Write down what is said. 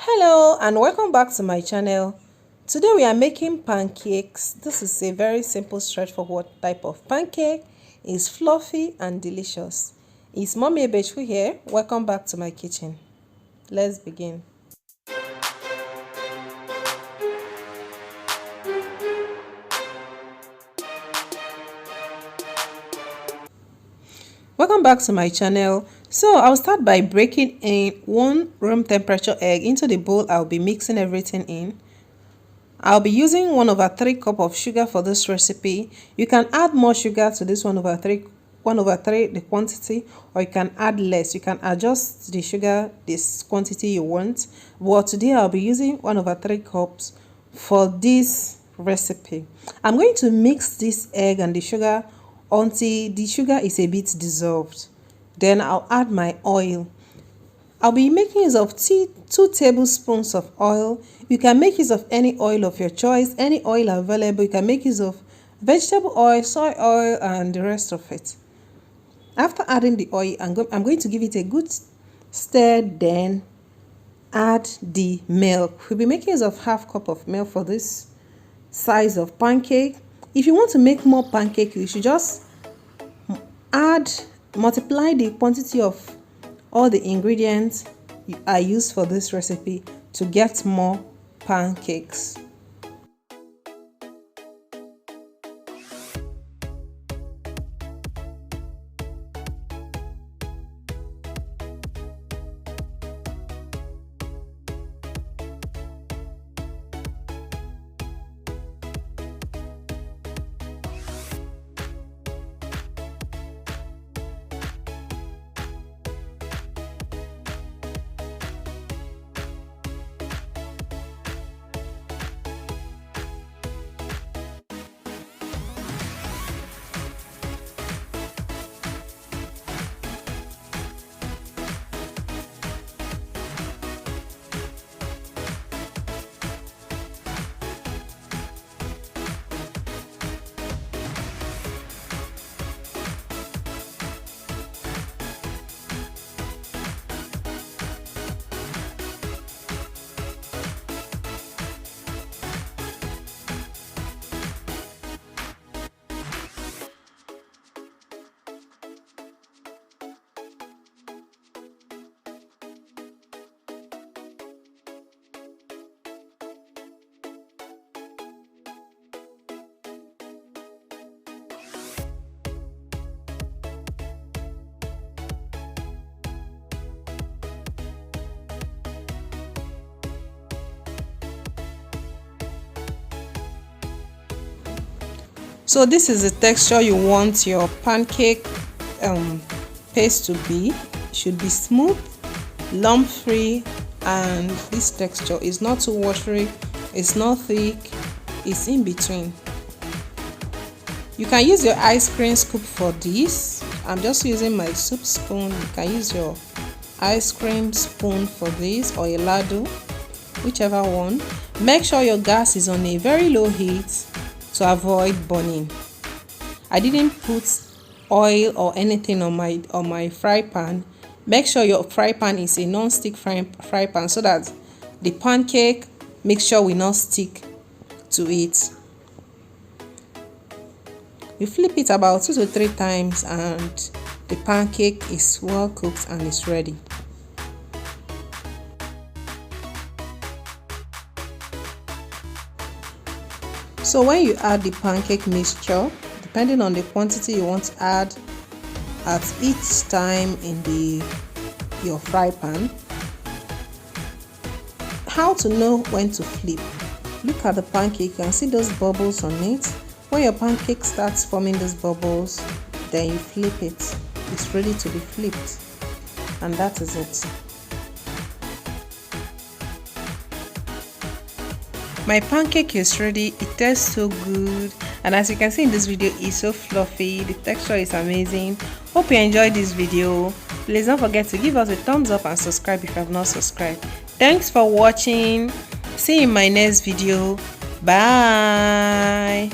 Hello and welcome back to my channel. Today we are making pancakes. This is a very simple, straightforward type of pancake. It's fluffy and delicious. It's Mommy Ebechu here. Welcome back to my kitchen. Let's begin. Welcome back to my channel. So I'll start by breaking in 1 room temperature egg into the bowl. I'll be mixing everything in. I'll be using 1/3 cup of sugar for this recipe. You can add more sugar to this 1/3 the quantity, or you can add less. You can adjust the sugar this quantity you want. But today I'll be using 1/3 cups for this recipe. I'm going to mix this egg and the sugar until the sugar is a bit dissolved. Then I'll add my oil. I'll be making use of 2 tablespoons of oil. You can make use of any oil of your choice, any oil available. You can make use of vegetable oil, soy oil, and the rest of it. After adding the oil, I'm going to give it a good stir, then add the milk. We'll be making use of 1/2 cup of milk for this size of pancake. If you want to make more pancake, you should just multiply the quantity of all the ingredients I use for this recipe to get more pancakes. So this is the texture you want your pancake paste to be. It should be smooth, lump free, and this texture is not too watery, it's not thick, it's in between. You can use your ice cream scoop for this. I'm just using my soup spoon. You can use your ice cream spoon for this, or a ladle, whichever one. Make sure your gas is on a very low heat to avoid burning. I didn't put oil or anything on my fry pan. Make sure your fry pan is a non-stick fry pan so that the pancake mixture will not stick to it. You flip it about 2 to 3 times and the pancake is well cooked and it's ready. So when you add the pancake mixture, depending on the quantity you want to add at each time in your fry pan, how to know when to flip? Look at the pancake. You can see those bubbles on it. When your pancake starts forming those bubbles, then you flip it. It's ready to be flipped, and that is it. My pancake is ready. It tastes so good, and as you can see in this video, it's so fluffy. The texture is amazing. Hope you enjoyed this video. Please don't forget to give us a thumbs up and subscribe if you have not subscribed. Thanks for watching. See you in my next video. Bye.